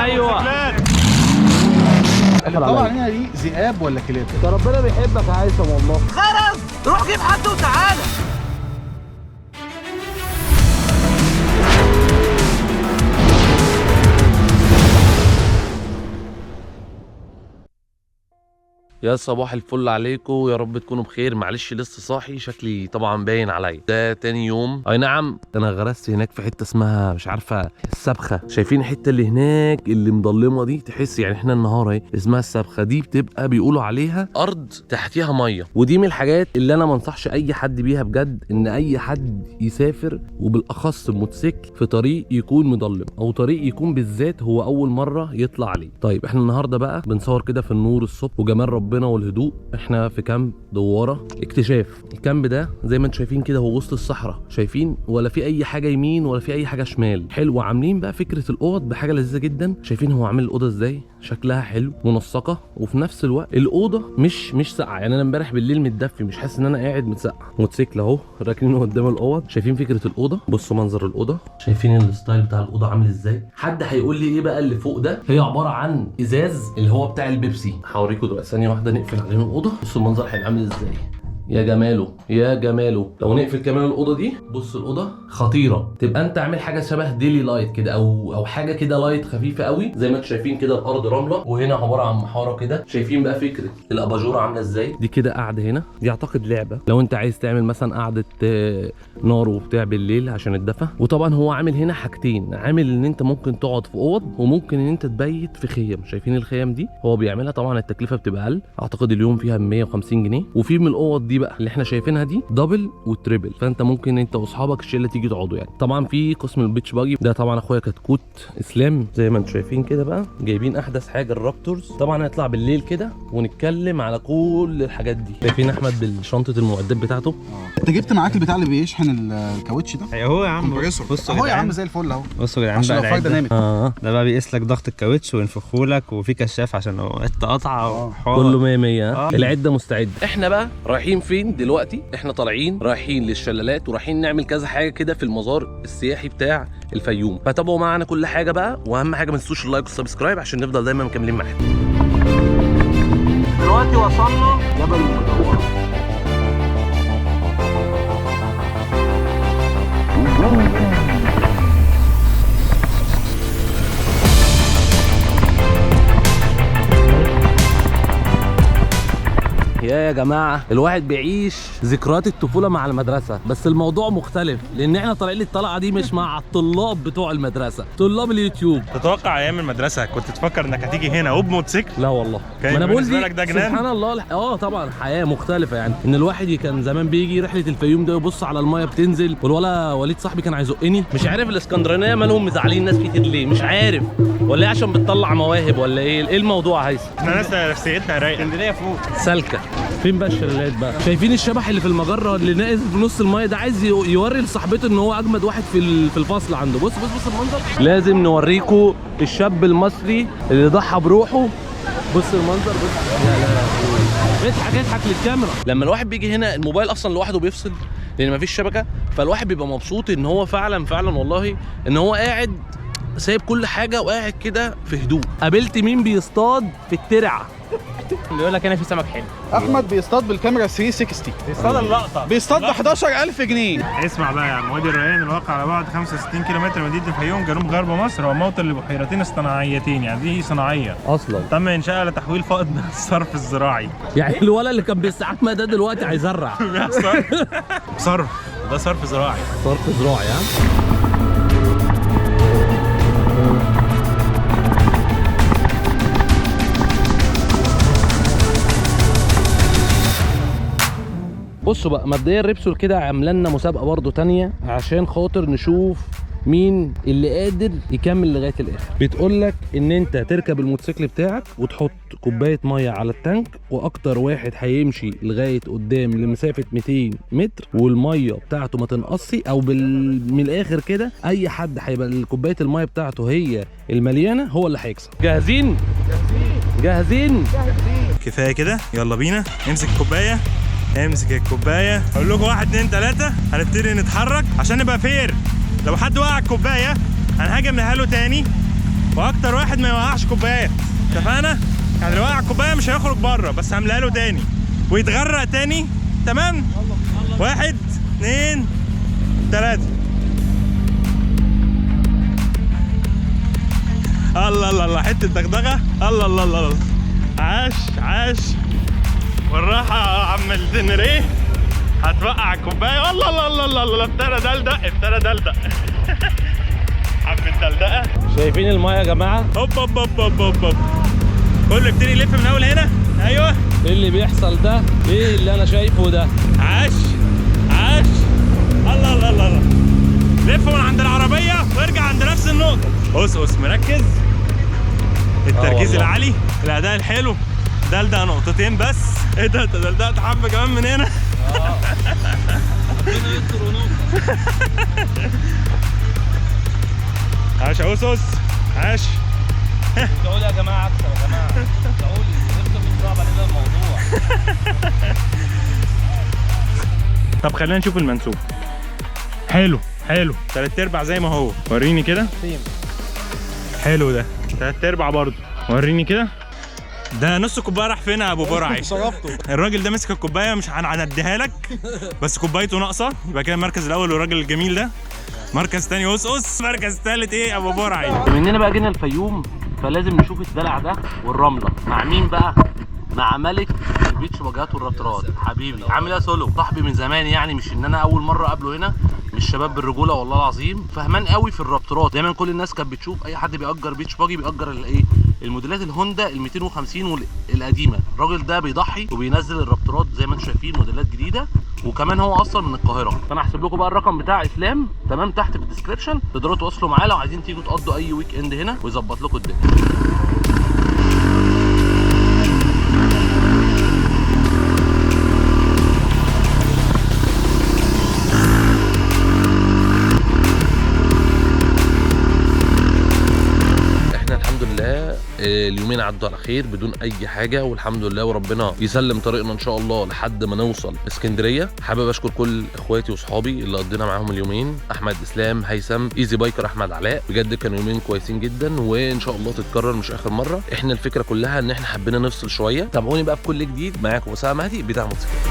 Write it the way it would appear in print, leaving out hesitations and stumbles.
ايوه اللي طلع هنا دي ذئاب ولا كلاب؟ ده ربنا بيحبك يا هيثم والله. خرز روح جيب حد وتعالى. يا صباح الفل عليكم، يا رب تكونوا بخير. معلش لسه صاحي، شكلي طبعا باين عليا. ده تاني يوم، اي نعم. انا غرست هناك في حته اسمها مش عارفه السبخه. شايفين الحته اللي هناك اللي مضلمه دي؟ تحس يعني احنا النهار اهي اسمها السبخه. دي بتبقى بيقولوا عليها ارض تحتيها ميه، ودي من الحاجات اللي انا ما انصحش اي حد بيها بجد. ان اي حد يسافر وبالاخص بموتوسيكل في طريق يكون مضلم او طريق يكون بالذات هو اول مره يطلع عليه. طيب احنا النهارده بقى بنصور كده في النور الصبح وجمال ربنا والهدوء. احنا في كامب دواره اكتشاف. الكامب ده زي ما انتم شايفين كده هو وسط الصحراء، شايفين ولا في اي حاجه يمين ولا في اي حاجه شمال. حلو. عاملين بقى فكره الاوض بحاجه لذيذه جدا. شايفين هو عامل الاوضه ازاي؟ شكلها حلو منسقه، وفي نفس الوقت الاوضه مش ساقعه. يعني انا امبارح بالليل متدفي، مش حاسس ان انا قاعد متسقع. موتوسيكل اهو راكنينه قدام الاوض. شايفين فكره الاوضه؟ بصوا منظر الاوضه، شايفين الستايل بتاع الاوضه عامل ازاي؟ حد هيقول لي ايه بقى اللي فوق ده؟ هي عباره عن ازاز اللي هو بتاع البيبسي. هوريكم دلوقتي ثانيه واحده نقفل عليهم الاوضه. بصوا المنظر هيبقى عامل ازاي. يا جماله يا جماله. لو نقفل كمان الاوضه دي، بص الاوضه خطيره. تبقى انت عامل حاجه شبه ديلي لايت كده او حاجه كده لايت خفيفه قوي. زي ما انتم شايفين كده الارض رمله، وهنا عباره عن محاره كده. شايفين بقى فكره الاباجوره عامله ازاي؟ دي كده قاعده هنا، دي اعتقد لعبه لو انت عايز تعمل مثلا قعده نار وبتاع بالليل عشان الدفا. وطبعا هو عامل هنا حاجتين، عامل ان انت ممكن تقعد في اوض وممكن ان انت تبيت في خيم. شايفين الخيم دي هو بيعملها، طبعا التكلفه بتبقى اقل، اعتقد اليوم فيها 150 جنيه. وفي من الاوض دي بقى اللي احنا شايفينها دي دبل وتريبل، فانت ممكن انت واصحابك الشله تيجي تقعدوا يعني. طبعا في قسم البيتش باجي ده طبعا اخويا كتكوت اسلام زي ما انتم شايفين كده بقى، جايبين احدث حاجه الرابتورز. طبعا هنطلع بالليل كده ونتكلم على كل الحاجات دي. شايفين احمد بالشنطه المعدات بتاعته. انت جبت معاك البتاع اللي بيشحن الكاوتش ده؟ اهو يا عم، بصوا اهو يا عم زي الفل اهو. بصوا يا جدعان عشان لو بقى فايده نامت. ده بقى بيقيس لك ضغط الكاوتش وينفخه لك، وفي كشاف عشان لو قطعه كله 100 100. العده مستعد. احنا بقى رايحين فين دلوقتي؟ احنا طالعين رايحين للشلالات ورايحين نعمل كذا حاجه كده في المزار السياحي بتاع الفيوم. فتابعوا معانا كل حاجه بقى، واهم حاجه ما تنسوش اللايك والسبسكرايب عشان نفضل دايما مكملين معاكم. دلوقتي وصلنا جبل المدورة. يا جماعه الواحد بيعيش ذكريات الطفوله مع المدرسه، بس الموضوع مختلف لان احنا طالعين الطلعه دي مش مع الطلاب بتوع المدرسه، طلاب اليوتيوب. تتوقع ايام المدرسه كنت تفكر انك هتيجي هنا وبموتوسيكل؟ لا والله، ما انا بقول دي سبحان الله. طبعا حياه مختلفه يعني. ان الواحد كان زمان بيجي رحله الفيوم ده يبص على المايه بتنزل. والولا وليد صاحبي كان هيزقني. مش عارف الاسكندرانيه مالهم مزعلين ناس كتير ليه، مش عارف ولا ايه، عشان بتطلع مواهب ولا ايه الموضوع يا هيثم؟ احنا ناس نفسيتنا رايقه. اسكندريه فوق سالكه. فين بقى الشلالات بقى؟ شايفين الشبح اللي في المجره اللي ناقز في نص المايه ده؟ عايز يوري لصاحبته ان هو اجمد واحد في الفصل عنده. بص المنظر. لازم نوريكم الشاب المصري اللي ضحى بروحه. بص المنظر، بص يا لا، اضحك للكاميرا. لما الواحد بيجي هنا الموبايل اصلا لوحده بيفصل لان مفيش شبكه، فالواحد بيبقى مبسوط ان هو فعلا والله ان هو قاعد سايب كل حاجه وقاعد كده في هدوء. قابلت مين بيصطاد في الترعه؟ اللي يقول لك هنا في سمك حلو. احمد بيصطاد بالكاميرا 360، بيصطاد اللقطه، بيصطاد ب 11000 جنيه. اسمع بقى يا عم، وادي الريان الواقع على بعد 65 كيلومتر من مدينه الفيوم جنوب غرب مصر، هو موطن لبحيرتين اصطناعيتين. يعني دي صناعيه اصلا تم انشائها لتحويل فائض من الصرف الزراعي. يعني الولد اللي كان بيستحمى ده دلوقتي هيزرع. صرف، ده صرف زراعي. صرف زراعي ها. بصوا بقى مبدئيا ريبسول كده عامله لنا مسابقه برضو تانية عشان خاطر نشوف مين اللي قادر يكمل لغايه الاخر. بتقول لك ان انت تركب الموتوسيكل بتاعك وتحط كوبايه ميه على التانك، واكتر واحد هيمشي لغايه قدام لمسافه 200 متر والميه بتاعته ما تنقصي، او من الاخر كده اي حد هيبقى كوبايه الميه بتاعته هي المليانه هو اللي هيكسب. جاهزين؟ كفايه كده، يلا بينا. امسك الكوبايه، امسك الكوبايه. اقول لكم 1 2 3 هنبتدي نتحرك عشان نبقى فير. لو حد وقع الكوبايه هنهاجم نهاله تاني، واكتر واحد ما يوقعش كوبايات. اتفقنا؟ يعني اللي وقع الكوبايه مش هيخرج بره، بس هملاها له تاني ويتغرق تاني. تمام؟ 1 2 3. الله الله الله، حته دغدغه. الله الله الله الله، عاش عاش. والراحه يا عم الدنريه، هتوقع الكوبايه. الله الله الله الله الله، ابتدى دلدق عم الدلدقه. شايفين المايه يا جماعه؟ هوب هوب هوب هوب هوب هوب، كله يبتدي يلف من اول هنا. ايوه، ايه اللي بيحصل ده؟ ايه اللي انا شايفه ده؟ عاش عاش. الله الله الله الله، لف من عند العربيه وارجع عند نفس النقطه. قص مركز، التركيز العالي، الاداء الحلو. دلدق نقطتين بس. ايه ده، انت دلدقت حبه كمان من هنا. عاش يا قصص، عاش. تقول يا جماعه اكتر يا جماعه، تقول انتوا بتصعب علينا الموضوع. طب خلينا نشوف المنسوب. حلو حلو، 3/4 زي ما هو. وريني كده. حلو ده 3/4 برضه. وريني كده. ده نص كوبايه راح فين يا ابو برعي؟ شربته. الراجل ده مسك الكوبايه، مش هنديها لك، بس كوبايته ناقصه. يبقى كده المركز الاول والراجل الجميل ده. مركز تاني قصقص، مركز تالت ايه ابو برعي. بما اننا بقى جينا الفيوم، فلازم نشوف الدلع ده والرمله مع مين بقى؟ مع ملك البيتش باجات والرطرات. حبيبي عامل ايه يا سولو؟ صاحبي من زمان يعني، مش ان انا اول مره اقابله هنا. مش شباب بالرجوله والله العظيم، فهمان قوي في الرابترات. دايما كل الناس كانت بتشوف اي حد بيأجر بيتش باجي بيأجر الايه، الموديلات الهوندا ال 250 القديمه. الراجل ده بيضحي وبينزل الرابترات زي ما انتم شايفين، موديلات جديده، وكمان هو اصلا من القاهره. فانا هحسب لكم بقى الرقم بتاع اسلام تمام تحت في الديسكربشن، تقدروا تواصلوا معاه لو عايزين تيجوا تقضوا اي ويك اند هنا ويظبط لكم الدنيا. اليومين عدوا على خير بدون اي حاجه والحمد لله، وربنا يسلم طريقنا ان شاء الله لحد ما نوصل اسكندريه. حابب اشكر كل اخواتي واصحابي اللي قضينا معاهم اليومين، احمد، اسلام، هيثم، ايزي بايكر، احمد علاء. بجد كانوا يومين كويسين جدا، وان شاء الله تتكرر مش اخر مره. احنا الفكره كلها ان احنا حبينا نفصل شويه. تابعوني بقى في كل جديد. معاكم اسامه مهدي بتاع موتوسيكلات.